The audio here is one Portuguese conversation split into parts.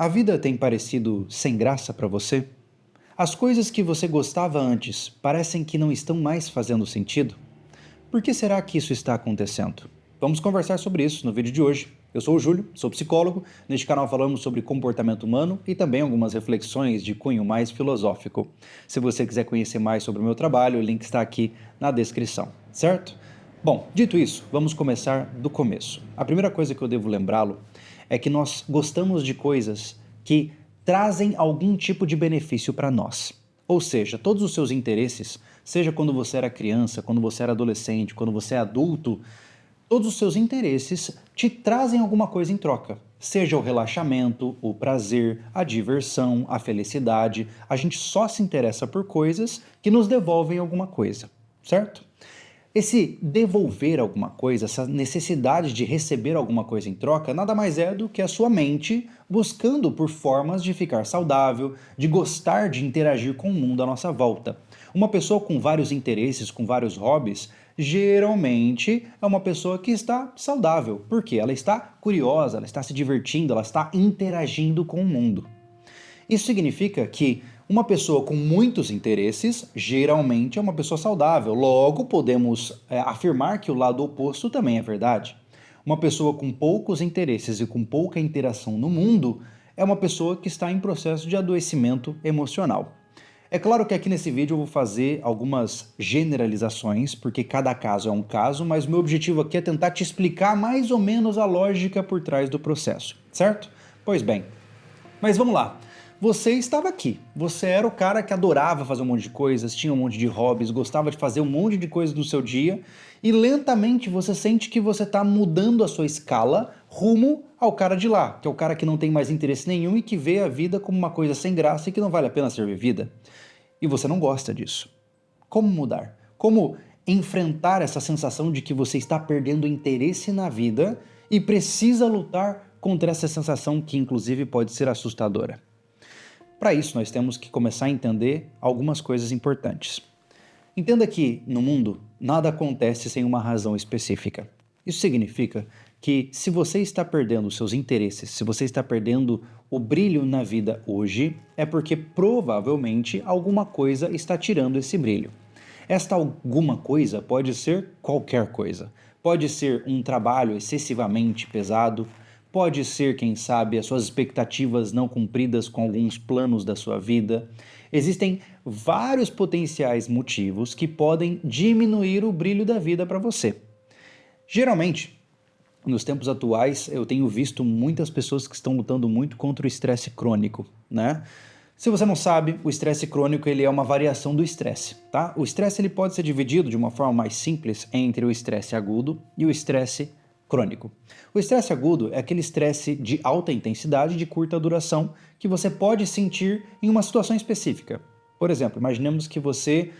A vida tem parecido sem graça para você? As coisas que você gostava antes parecem que não estão mais fazendo sentido? Por que será que isso está acontecendo? Vamos conversar sobre isso no vídeo de hoje. Eu sou o Júlio, sou psicólogo. Neste canal falamos sobre comportamento humano e também algumas reflexões de cunho mais filosófico. Se você quiser conhecer mais sobre o meu trabalho, o link está aqui na descrição, certo? Bom, dito isso, vamos começar do começo. A primeira coisa que eu devo lembrá-lo é que nós gostamos de coisas que trazem algum tipo de benefício para nós. Ou seja, todos os seus interesses, seja quando você era criança, quando você era adolescente, quando você é adulto, todos os seus interesses te trazem alguma coisa em troca. Seja o relaxamento, o prazer, a diversão, a felicidade. A gente só se interessa por coisas que nos devolvem alguma coisa, certo? Esse devolver alguma coisa, essa necessidade de receber alguma coisa em troca, nada mais é do que a sua mente buscando por formas de ficar saudável, de gostar de interagir com o mundo à nossa volta. Uma pessoa com vários interesses, com vários hobbies, geralmente é uma pessoa que está saudável, porque ela está curiosa, ela está se divertindo, ela está interagindo com o mundo. Isso significa que uma pessoa com muitos interesses geralmente é uma pessoa saudável. Logo, podemos afirmar que o lado oposto também é verdade. Uma pessoa com poucos interesses e com pouca interação no mundo é uma pessoa que está em processo de adoecimento emocional. É claro que aqui nesse vídeo eu vou fazer algumas generalizações, porque cada caso é um caso, mas o meu objetivo aqui é tentar te explicar mais ou menos a lógica por trás do processo, certo? Pois bem, mas vamos lá. Você estava aqui, você era o cara que adorava fazer um monte de coisas, tinha um monte de hobbies, gostava de fazer um monte de coisas no seu dia e lentamente você sente que você está mudando a sua escala rumo ao cara de lá, que é o cara que não tem mais interesse nenhum e que vê a vida como uma coisa sem graça e que não vale a pena ser vivida. E você não gosta disso. Como mudar? Como enfrentar essa sensação de que você está perdendo interesse na vida e precisa lutar contra essa sensação que inclusive pode ser assustadora? Para isso, nós temos que começar a entender algumas coisas importantes. Entenda que, no mundo, nada acontece sem uma razão específica. Isso significa que se você está perdendo os seus interesses, se você está perdendo o brilho na vida hoje, é porque provavelmente alguma coisa está tirando esse brilho. Esta alguma coisa pode ser qualquer coisa. Pode ser um trabalho excessivamente pesado, pode ser, quem sabe, as suas expectativas não cumpridas com alguns planos da sua vida. Existem vários potenciais motivos que podem diminuir o brilho da vida para você. Geralmente, nos tempos atuais, eu tenho visto muitas pessoas que estão lutando muito contra o estresse crônico, né? Se você não sabe, o estresse crônico ele é uma variação do estresse, tá? O estresse ele pode ser dividido de uma forma mais simples entre o estresse agudo e o estresse crônico. O estresse agudo é aquele estresse de alta intensidade e de curta duração que você pode sentir em uma situação específica. Por exemplo, imaginemos que você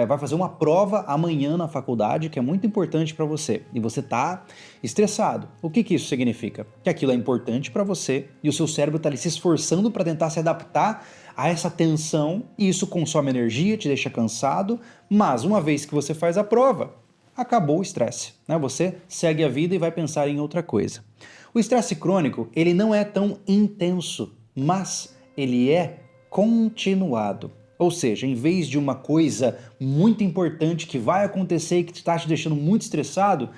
vai fazer uma prova amanhã na faculdade que é muito importante para você e você está estressado. O que isso significa? Que aquilo é importante para você e o seu cérebro está ali se esforçando para tentar se adaptar a essa tensão e isso consome energia, te deixa cansado, mas uma vez que você faz a prova, acabou o estresse, né? Você segue a vida e vai pensar em outra coisa. O estresse crônico, ele não é tão intenso, mas ele é continuado. Ou seja, em vez de uma coisa muito importante que vai acontecer e que está te deixando muito estressado,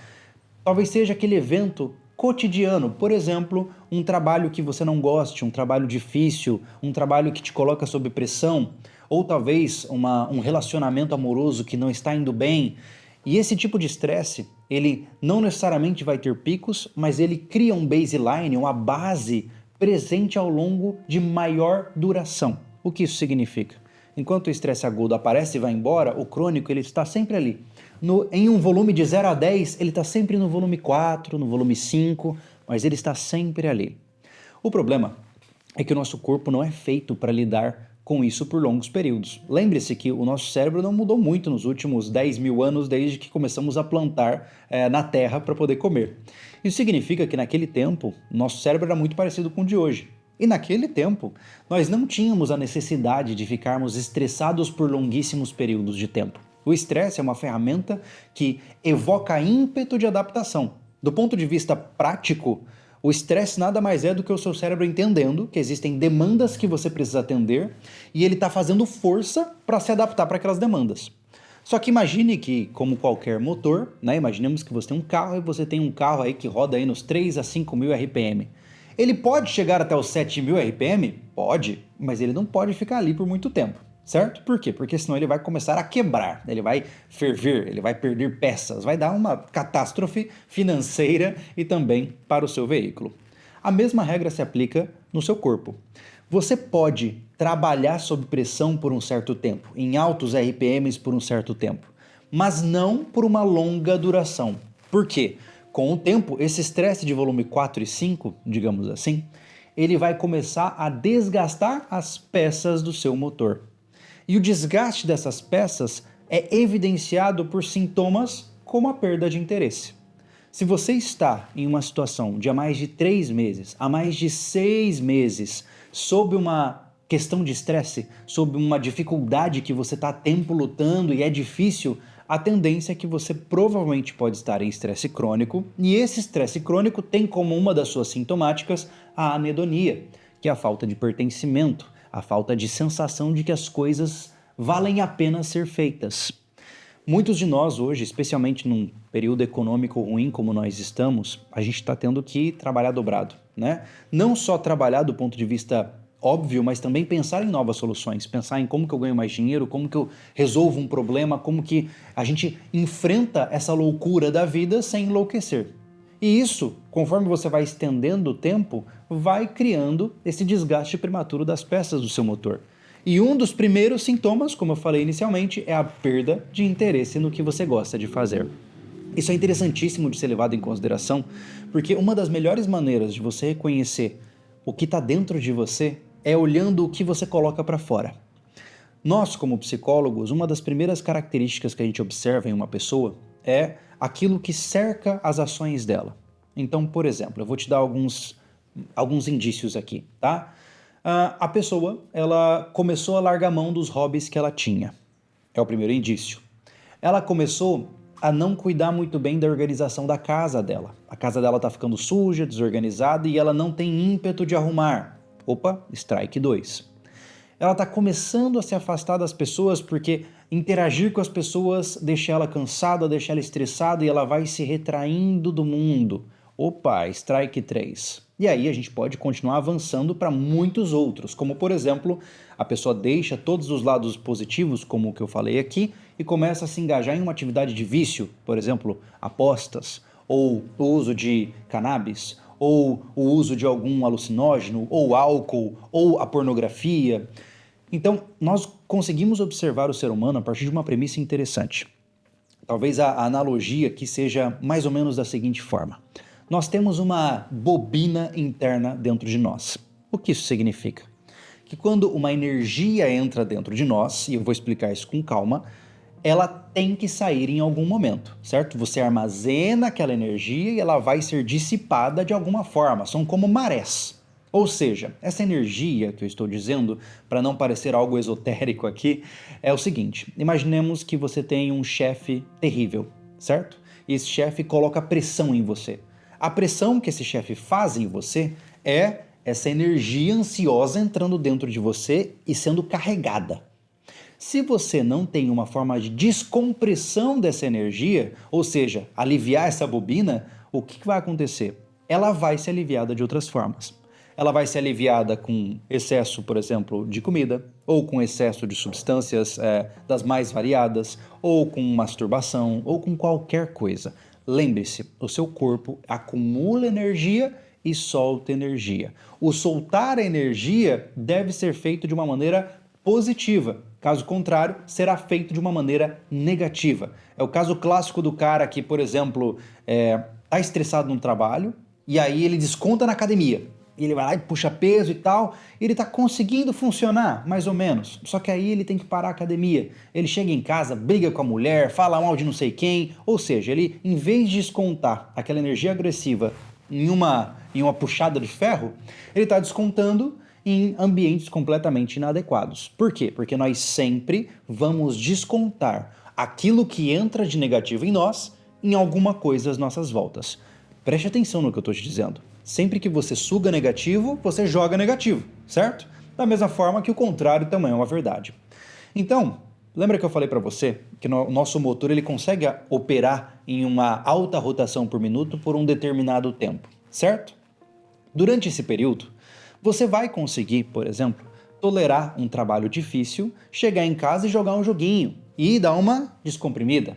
talvez seja aquele evento cotidiano, por exemplo, um trabalho que você não goste, um trabalho difícil, um trabalho que te coloca sob pressão, ou talvez um relacionamento amoroso que não está indo bem. E esse tipo de estresse, ele não necessariamente vai ter picos, mas ele cria um baseline, uma base presente ao longo de maior duração. O que isso significa? Enquanto o estresse agudo aparece e vai embora, o crônico ele está sempre ali. Em um volume de 0 a 10, ele está sempre no volume 4, no volume 5, mas ele está sempre ali. O problema é que o nosso corpo não é feito para lidar com isso por longos períodos. Lembre-se que o nosso cérebro não mudou muito nos últimos 10 mil anos desde que começamos a plantar na terra para poder comer. Isso significa que naquele tempo, nosso cérebro era muito parecido com o de hoje. E naquele tempo, nós não tínhamos a necessidade de ficarmos estressados por longuíssimos períodos de tempo. O estresse é uma ferramenta que evoca ímpeto de adaptação. Do ponto de vista prático, O estresse nada mais é do que o seu cérebro entendendo que existem demandas que você precisa atender e ele está fazendo força para se adaptar para aquelas demandas. Só que imagine que, como qualquer motor, né, imaginemos que você tem um carro e você tem um carro aí que roda aí nos 3 a 5 mil RPM. Ele pode chegar até os 7.000 RPM? Pode, mas ele não pode ficar ali por muito tempo, certo? Por quê? Porque senão ele vai começar a quebrar, ele vai ferver, ele vai perder peças, vai dar uma catástrofe financeira e também para o seu veículo. A mesma regra se aplica no seu corpo. Você pode trabalhar sob pressão por um certo tempo, em altos RPMs por um certo tempo, mas não por uma longa duração. Por quê? Com o tempo, esse estresse de volume 4 e 5, digamos assim, ele vai começar a desgastar as peças do seu motor. E o desgaste dessas peças é evidenciado por sintomas como a perda de interesse. Se você está em uma situação de há mais de 3 meses, há mais de 6 meses, sob uma questão de estresse, sob uma dificuldade que você está há tempo lutando e é difícil, a tendência é que você provavelmente pode estar em estresse crônico, e esse estresse crônico tem como uma das suas sintomáticas a anedonia, que é a falta de pertencimento, a falta de sensação de que as coisas valem a pena ser feitas. Muitos de nós hoje, especialmente num período econômico ruim como nós estamos, a gente está tendo que trabalhar dobrado, né? Não só trabalhar do ponto de vista óbvio, mas também pensar em novas soluções, pensar em como que eu ganho mais dinheiro, como que eu resolvo um problema, como que a gente enfrenta essa loucura da vida sem enlouquecer. E isso, conforme você vai estendendo o tempo, vai criando esse desgaste prematuro das peças do seu motor. E um dos primeiros sintomas, como eu falei inicialmente, é a perda de interesse no que você gosta de fazer. Isso é interessantíssimo de ser levado em consideração, porque uma das melhores maneiras de você reconhecer o que está dentro de você é olhando o que você coloca para fora. Nós, como psicólogos, uma das primeiras características que a gente observa em uma pessoa é aquilo que cerca as ações dela. Então, por exemplo, eu vou te dar alguns indícios aqui, tá? A pessoa, ela começou a largar mão dos hobbies que ela tinha. É o primeiro indício. Ela começou a não cuidar muito bem da organização da casa dela. A casa dela está ficando suja, desorganizada e ela não tem ímpeto de arrumar. Opa, strike 2. Ela está começando a se afastar das pessoas porque interagir com as pessoas deixa ela cansada, deixa ela estressada e ela vai se retraindo do mundo. Opa, strike 3. E aí a gente pode continuar avançando para muitos outros, como por exemplo, a pessoa deixa todos os lados positivos, como o que eu falei aqui, e começa a se engajar em uma atividade de vício, por exemplo, apostas, ou o uso de cannabis, ou o uso de algum alucinógeno, ou álcool, ou a pornografia. Então, nós conseguimos observar o ser humano a partir de uma premissa interessante. Talvez a analogia aqui seja mais ou menos da seguinte forma. Nós temos uma bobina interna dentro de nós. O que isso significa? Que quando uma energia entra dentro de nós, e eu vou explicar isso com calma, ela tem que sair em algum momento, certo? Você armazena aquela energia e ela vai ser dissipada de alguma forma, são como marés. Ou seja, essa energia que eu estou dizendo, para não parecer algo esotérico aqui, é o seguinte: imaginemos que você tem um chefe terrível, certo? E esse chefe coloca pressão em você. A pressão que esse chefe faz em você é essa energia ansiosa entrando dentro de você e sendo carregada. Se você não tem uma forma de descompressão dessa energia, ou seja, aliviar essa bobina, o que vai acontecer? Ela vai ser aliviada de outras formas. Ela vai ser aliviada com excesso, por exemplo, de comida, ou com excesso de substâncias das mais variadas, ou com masturbação, ou com qualquer coisa. Lembre-se, o seu corpo acumula energia e solta energia. O soltar a energia deve ser feito de uma maneira positiva. Caso contrário, será feito de uma maneira negativa. É o caso clássico do cara que, por exemplo, está estressado no trabalho e aí ele desconta na academia. Ele vai lá e puxa peso e tal, e ele está conseguindo funcionar, mais ou menos. Só que aí ele tem que parar a academia. Ele chega em casa, briga com a mulher, fala mal de não sei quem. Ou seja, ele, em vez de descontar aquela energia agressiva em uma puxada de ferro, ele está descontando em ambientes completamente inadequados. Por quê? Porque nós sempre vamos descontar aquilo que entra de negativo em nós em alguma coisa às nossas voltas. Preste atenção no que eu estou te dizendo. Sempre que você suga negativo, você joga negativo, certo? Da mesma forma que o contrário também é uma verdade. Então, lembra que eu falei para você que o nosso motor ele consegue operar em uma alta rotação por minuto por um determinado tempo, certo? Durante esse período, você vai conseguir, por exemplo, tolerar um trabalho difícil, chegar em casa e jogar um joguinho e dar uma descomprimida.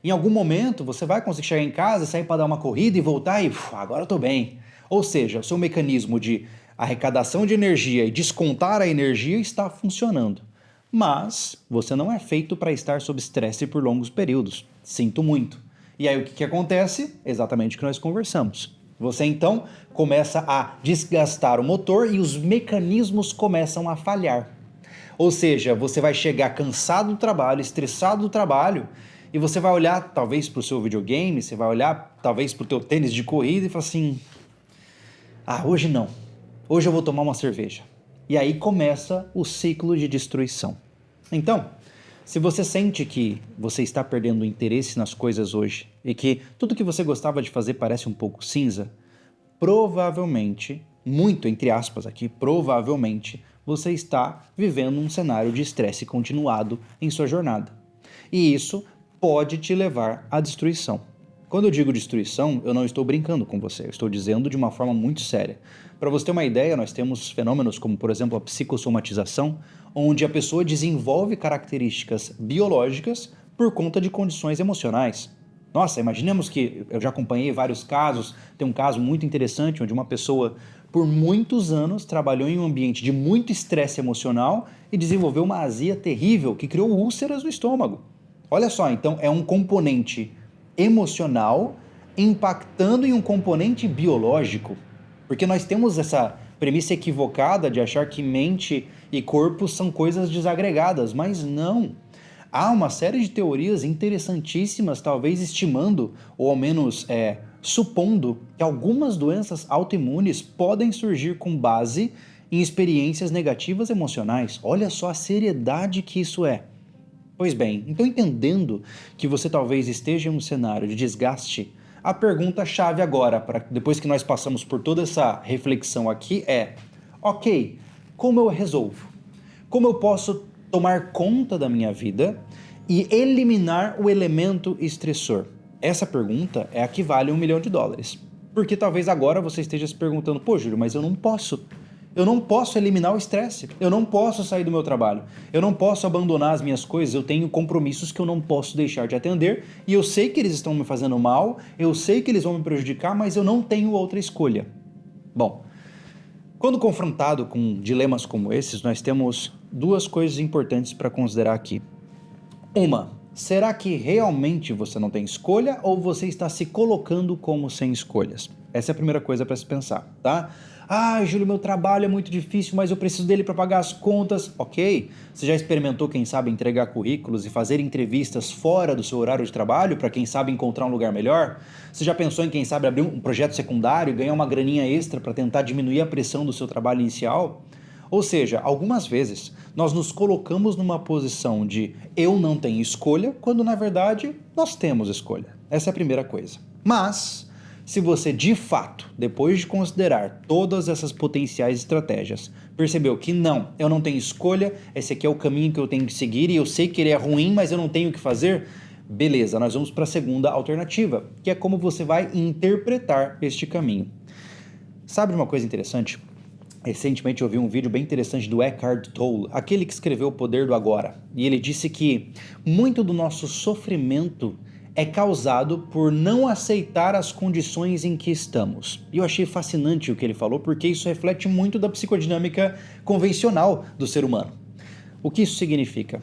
Em algum momento, você vai conseguir chegar em casa, sair para dar uma corrida e voltar e agora eu tô bem. Ou seja, o seu mecanismo de arrecadação de energia e descontar a energia está funcionando. Mas você não é feito para estar sob estresse por longos períodos. Sinto muito. E aí o que acontece? Exatamente o que nós conversamos. Você então começa a desgastar o motor e os mecanismos começam a falhar. Ou seja, você vai chegar cansado do trabalho, estressado do trabalho, e você vai olhar talvez para o seu videogame, você vai olhar talvez para o teu tênis de corrida e falar assim, hoje não, hoje eu vou tomar uma cerveja. E aí começa o ciclo de destruição. Então, se você sente que você está perdendo o interesse nas coisas hoje e que tudo que você gostava de fazer parece um pouco cinza, provavelmente, muito entre aspas aqui, provavelmente, você está vivendo um cenário de estresse continuado em sua jornada. E isso pode te levar à destruição. Quando eu digo destruição, eu não estou brincando com você, eu estou dizendo de uma forma muito séria. Para você ter uma ideia, nós temos fenômenos como, por exemplo, a psicossomatização, onde a pessoa desenvolve características biológicas por conta de condições emocionais. Nossa, imaginemos que eu já acompanhei vários casos, tem um caso muito interessante onde uma pessoa por muitos anos trabalhou em um ambiente de muito estresse emocional e desenvolveu uma azia terrível que criou úlceras no estômago. Olha só, então é um componente emocional impactando em um componente biológico, porque nós temos essa premissa equivocada de achar que mente e corpo são coisas desagregadas, mas não. Há uma série de teorias interessantíssimas, talvez estimando, ou ao menos supondo, que algumas doenças autoimunes podem surgir com base em experiências negativas emocionais. Olha só a seriedade que isso é. Pois bem, então entendendo que você talvez esteja em um cenário de desgaste, a pergunta-chave agora, depois que nós passamos por toda essa reflexão aqui, é: ok, como eu resolvo? Como eu posso tomar conta da minha vida e eliminar o elemento estressor? Essa pergunta é a que vale $1 milhão. Porque talvez agora você esteja se perguntando, pô, Júlio, mas eu não posso. Eu não posso eliminar o estresse, eu não posso sair do meu trabalho, eu não posso abandonar as minhas coisas, eu tenho compromissos que eu não posso deixar de atender e eu sei que eles estão me fazendo mal, eu sei que eles vão me prejudicar, mas eu não tenho outra escolha. Bom, quando confrontado com dilemas como esses, nós temos duas coisas importantes para considerar aqui. Uma, será que realmente você não tem escolha ou você está se colocando como sem escolhas? Essa é a primeira coisa para se pensar, tá? Júlio, meu trabalho é muito difícil, mas eu preciso dele para pagar as contas. Ok, você já experimentou, quem sabe, entregar currículos e fazer entrevistas fora do seu horário de trabalho para, quem sabe, encontrar um lugar melhor? Você já pensou em, quem sabe, abrir um projeto secundário e ganhar uma graninha extra para tentar diminuir a pressão do seu trabalho inicial? Ou seja, algumas vezes nós nos colocamos numa posição de eu não tenho escolha, quando na verdade nós temos escolha. Essa é a primeira coisa. Mas, se você de fato, depois de considerar todas essas potenciais estratégias, percebeu que não, eu não tenho escolha, esse aqui é o caminho que eu tenho que seguir e eu sei que ele é ruim, mas eu não tenho o que fazer, beleza, nós vamos para a segunda alternativa, que é como você vai interpretar este caminho. Sabe uma coisa interessante? Recentemente eu vi um vídeo bem interessante do Eckhart Tolle, aquele que escreveu O Poder do Agora, e ele disse que muito do nosso sofrimento é causado por não aceitar as condições em que estamos. E eu achei fascinante o que ele falou, porque isso reflete muito da psicodinâmica convencional do ser humano. O que isso significa?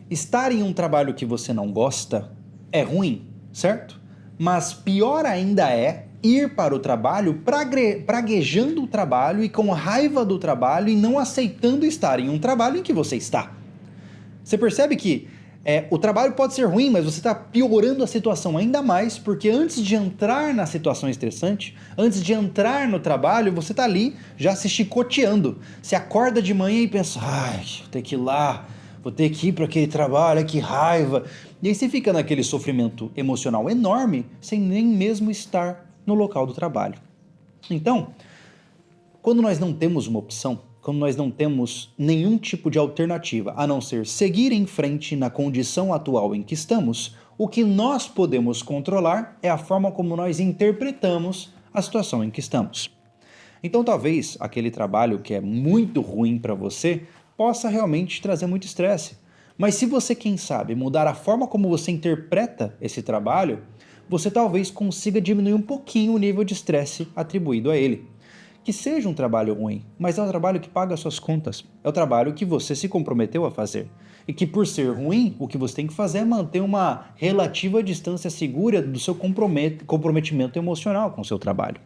Estar em um trabalho que você não gosta é ruim, certo? Mas pior ainda é ir para o trabalho praguejando o trabalho e com raiva do trabalho e não aceitando estar em um trabalho em que você está. Você percebe que o trabalho pode ser ruim, mas você está piorando a situação ainda mais, porque antes de entrar na situação estressante, antes de entrar no trabalho, você está ali já se chicoteando. Você acorda de manhã e pensa, vou ter que ir lá, vou ter que ir para aquele trabalho, que raiva. E aí você fica naquele sofrimento emocional enorme, sem nem mesmo estar no local do trabalho. Então, quando nós não temos uma opção, quando nós não temos nenhum tipo de alternativa a não ser seguir em frente na condição atual em que estamos, o que nós podemos controlar é a forma como nós interpretamos a situação em que estamos. Então, talvez aquele trabalho que é muito ruim para você possa realmente trazer muito estresse. Mas se você, quem sabe, mudar a forma como você interpreta esse trabalho, você talvez consiga diminuir um pouquinho o nível de estresse atribuído a ele. Que seja um trabalho ruim, mas é um trabalho que paga suas contas. É o trabalho que você se comprometeu a fazer. E que, por ser ruim, o que você tem que fazer é manter uma relativa distância segura do seu comprometimento emocional com o seu trabalho.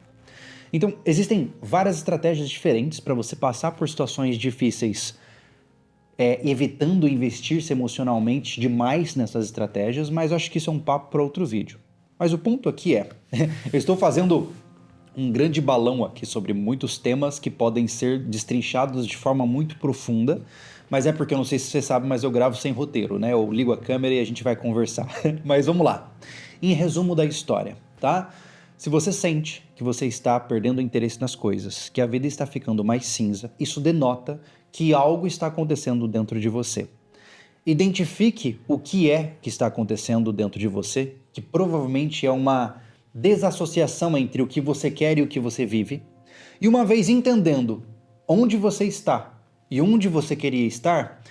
Então, existem várias estratégias diferentes para você passar por situações difíceis, evitando investir-se emocionalmente demais nessas estratégias, mas eu acho que isso é um papo para outro vídeo. Mas o ponto aqui é, eu estou fazendo um grande balão aqui sobre muitos temas que podem ser destrinchados de forma muito profunda, mas é porque eu não sei se você sabe, mas eu gravo sem roteiro, né? Eu ligo a câmera e a gente vai conversar. Mas vamos lá. Em resumo da história, tá? Se você sente que você está perdendo interesse nas coisas, que a vida está ficando mais cinza, isso denota que algo está acontecendo dentro de você. Identifique o que é que está acontecendo dentro de você, que provavelmente é uma desassociação entre o que você quer e o que você vive. E uma vez entendendo onde você está e onde você queria estar,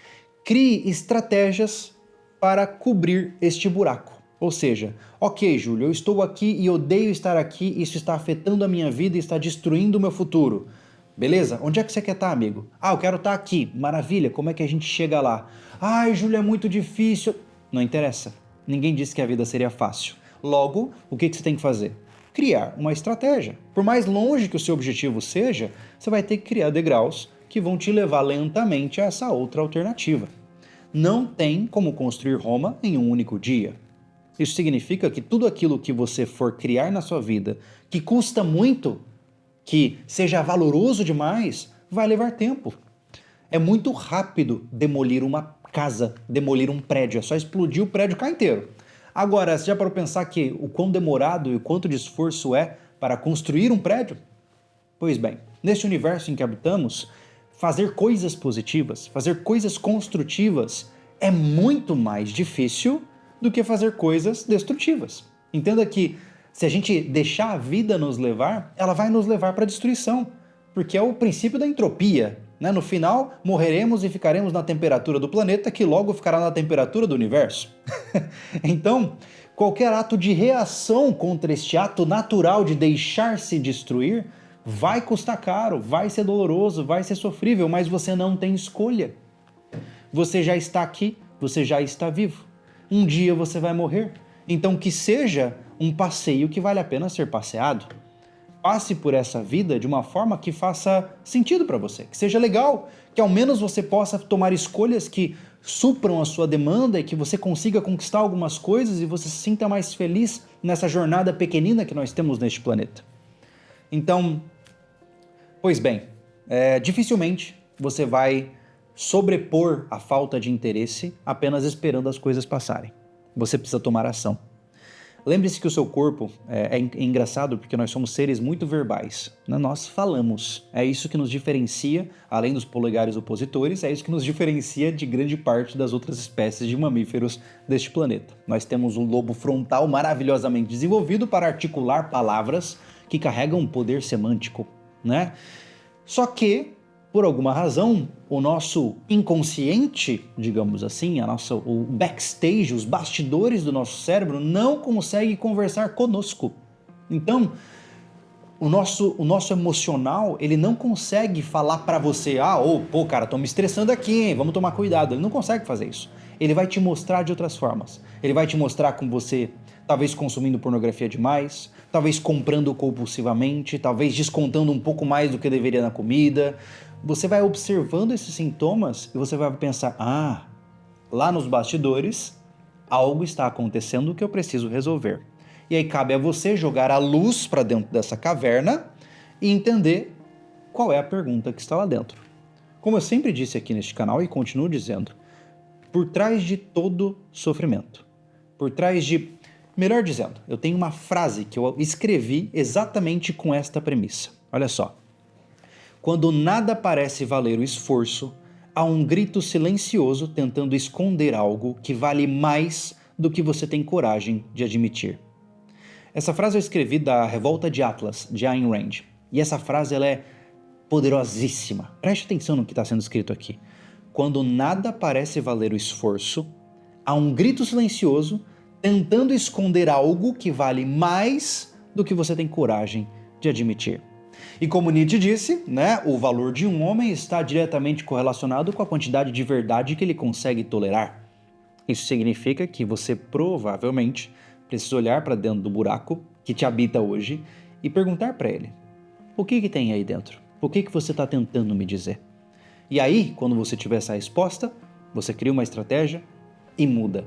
crie estratégias para cobrir este buraco. Ou seja, ok, Júlio, eu estou aqui e odeio estar aqui, isso está afetando a minha vida e está destruindo o meu futuro. Beleza? Onde é que você quer estar, amigo? Ah, eu quero estar aqui. Maravilha, como é que a gente chega lá? Ai, Júlio, é muito difícil. Não interessa. Ninguém disse que a vida seria fácil. Logo, o que você tem que fazer? Criar uma estratégia. Por mais longe que o seu objetivo seja, você vai ter que criar degraus que vão te levar lentamente a essa outra alternativa. Não tem como construir Roma em um único dia. Isso significa que tudo aquilo que você for criar na sua vida, que custa muito, que seja valoroso demais, vai levar tempo. É muito rápido demolir uma casa, demolir um prédio, é só explodir o prédio cá inteiro. Agora, você já parou para pensar que o quão demorado e o quanto de esforço é para construir um prédio? Pois bem, neste universo em que habitamos, fazer coisas positivas, fazer coisas construtivas é muito mais difícil do que fazer coisas destrutivas. Entenda que se a gente deixar a vida nos levar, ela vai nos levar para a destruição, porque é o princípio da entropia, né? No final, morreremos e ficaremos na temperatura do planeta, que logo ficará na temperatura do universo. Então, qualquer ato de reação contra este ato natural de deixar-se destruir vai custar caro, vai ser doloroso, vai ser sofrível, mas você não tem escolha. Você já está aqui, você já está vivo. Um dia você vai morrer. Então que seja um passeio que vale a pena ser passeado. Passe por essa vida de uma forma que faça sentido para você, que seja legal, que ao menos você possa tomar escolhas que supram a sua demanda e que você consiga conquistar algumas coisas e você se sinta mais feliz nessa jornada pequenina que nós temos neste planeta. Então, pois bem, dificilmente você vai sobrepor a falta de interesse apenas esperando as coisas passarem. Você precisa tomar ação. Lembre-se que o seu corpo é engraçado porque nós somos seres muito verbais, né? Nós falamos. É isso que nos diferencia, além dos polegares opositores, é isso que nos diferencia de grande parte das outras espécies de mamíferos deste planeta. Nós temos um lobo frontal maravilhosamente desenvolvido para articular palavras que carregam um poder semântico, né? Só que, por alguma razão, o nosso inconsciente, digamos assim, o backstage, os bastidores do nosso cérebro não consegue conversar conosco. Então, o nosso emocional, ele não consegue falar para você, pô, cara, tô me estressando aqui, hein? Vamos tomar cuidado. Ele não consegue fazer isso. Ele vai te mostrar de outras formas. Ele vai te mostrar com você, talvez consumindo pornografia demais, talvez comprando compulsivamente, talvez descontando um pouco mais do que deveria na comida. Você vai observando esses sintomas e você vai pensar, lá nos bastidores, algo está acontecendo que eu preciso resolver. E aí cabe a você jogar a luz para dentro dessa caverna e entender qual é a pergunta que está lá dentro. Como eu sempre disse aqui neste canal e continuo dizendo, por trás de todo sofrimento, melhor dizendo, eu tenho uma frase que eu escrevi exatamente com esta premissa. Olha só. Quando nada parece valer o esforço, há um grito silencioso tentando esconder algo que vale mais do que você tem coragem de admitir. Essa frase eu escrevi da Revolta de Atlas, de Ayn Rand. E essa frase ela é poderosíssima. Preste atenção no que está sendo escrito aqui. Quando nada parece valer o esforço, há um grito silencioso tentando esconder algo que vale mais do que você tem coragem de admitir. E como Nietzsche disse, né, o valor de um homem está diretamente correlacionado com a quantidade de verdade que ele consegue tolerar. Isso significa que você provavelmente precisa olhar para dentro do buraco que te habita hoje e perguntar para ele: o que tem aí dentro? O que você está tentando me dizer? E aí, quando você tiver essa resposta, você cria uma estratégia e muda.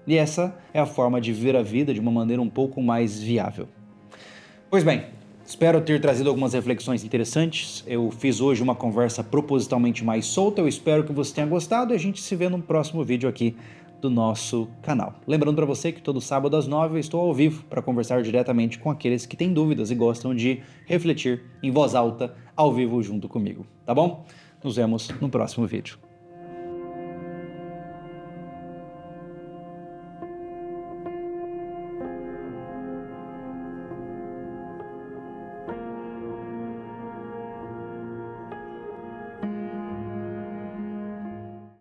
E essa é a forma de viver a vida de uma maneira um pouco mais viável. Pois bem, espero ter trazido algumas reflexões interessantes. Eu fiz hoje uma conversa propositalmente mais solta. Eu espero que você tenha gostado e a gente se vê no próximo vídeo aqui do nosso canal. Lembrando para você que todo sábado às 9 eu estou ao vivo para conversar diretamente com aqueles que têm dúvidas e gostam de refletir em voz alta ao vivo junto comigo, tá bom? Nos vemos no próximo vídeo.